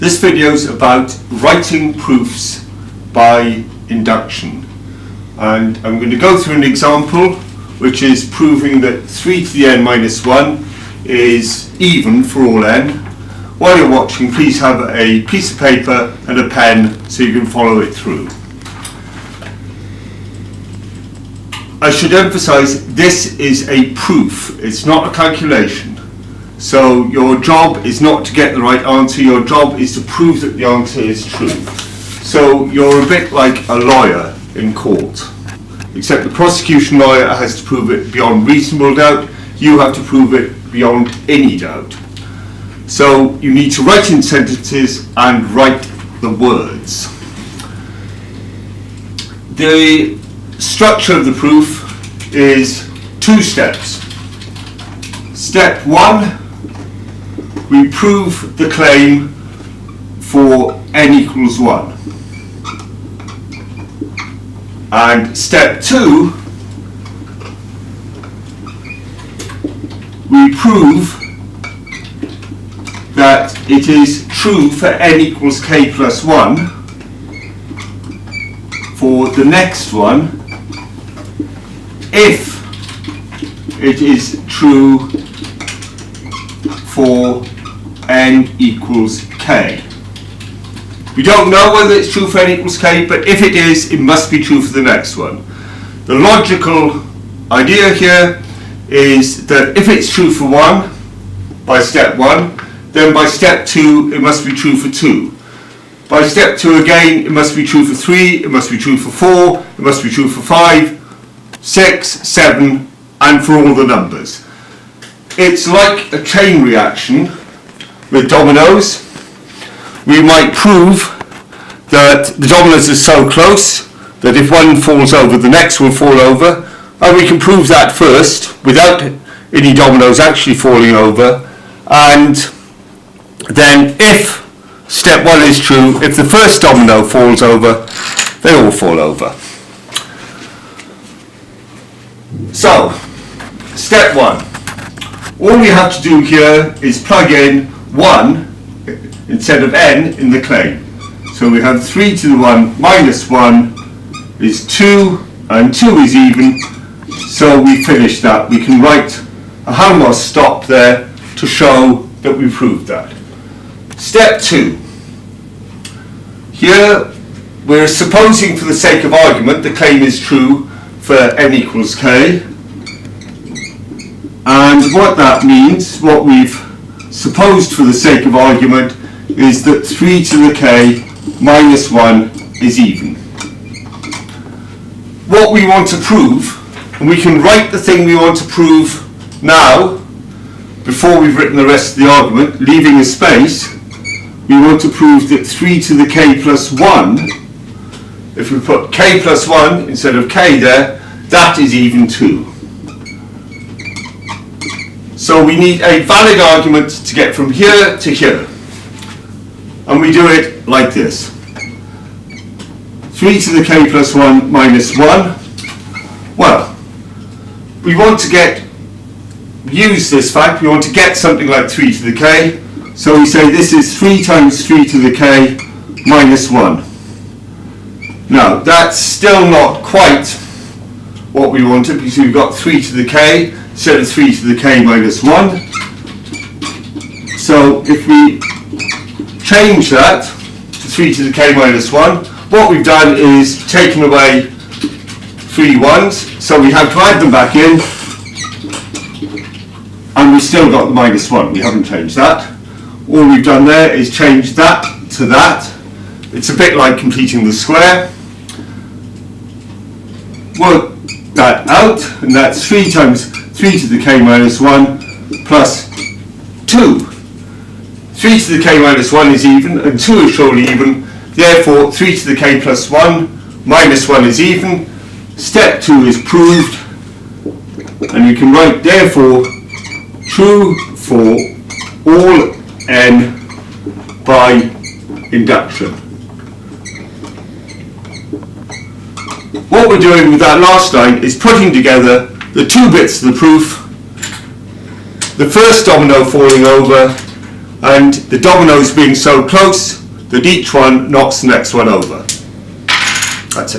This video is about writing proofs by induction, and I'm going to go through an example which is proving that 3 to the n minus 1 is even for all n. While you're watching, please have a piece of paper and a pen so you can follow it through. I should emphasize this is a proof, it's not a calculation. So your job is not to get the right answer, your job is to prove that the answer is true. So you're a bit like a lawyer in court, except the prosecution lawyer has to prove it beyond reasonable doubt, you have to prove it beyond any doubt. So you need to write in sentences and write the words. The structure of the proof is 2 steps. Step 1, we prove the claim for n equals 1. And step 2, we prove that it is true for n equals k plus 1 for the next one if it is true for n equals k. We don't know whether it's true for n equals k, but if it is, it must be true for the next one. The logical idea here is that if it's true for 1 by step 1, then by step 2 it must be true for 2. By step 2 again it must be true for 3, it must be true for 4, it must be true for 5, 6, 7, and for all the numbers. It's like a chain reaction with dominoes. We might prove that the dominoes are so close that if one falls over, the next will fall over, and we can prove that first without any dominoes actually falling over, and then if step 1 is true, if the first domino falls over, they all fall over. So, step 1. All we have to do here is plug in 1 instead of n in the claim. So we have 3 to the 1 minus 1 is 2, and 2 is even, so we finish that. We can write a Halmos stop there to show that we proved that. Step 2. Here we're supposing, for the sake of argument, the claim is true for n equals k. And what that means, what we've supposed for the sake of argument, is that 3 to the k minus 1 is even. What we want to prove, and we can write the thing we want to prove now, before we've written the rest of the argument, leaving a space, we want to prove that 3 to the k plus 1, if we put k plus 1 instead of k there, that is even too. So we need a valid argument to get from here to here. And we do it like this. 3 to the k plus 1 minus 1. Well, we want to use this fact, we want to get something like 3 to the k. So we say this is 3 times 3 to the k minus 1. Now, that's still not quite what we wanted, because we've got 3 to the k instead of 3 to the k minus 1. So if we change that to 3 to the k minus 1, what we've done is taken away 3 ones, so we have to add them back in, and we've still got the minus 1, we haven't changed that. All we've done there is change that to that. It's a bit like completing the square. Work that out, and that's 3 times 3 to the k minus 1 plus 2. 3 to the k minus 1 is even, and 2 is surely even, therefore 3 to the k plus 1 minus 1 is even. Step 2 is proved, and you can write therefore true for all n by induction. What we're doing with that last line is putting together the 2 bits of the proof, the first domino falling over and the dominoes being so close that each one knocks the next one over. That's it.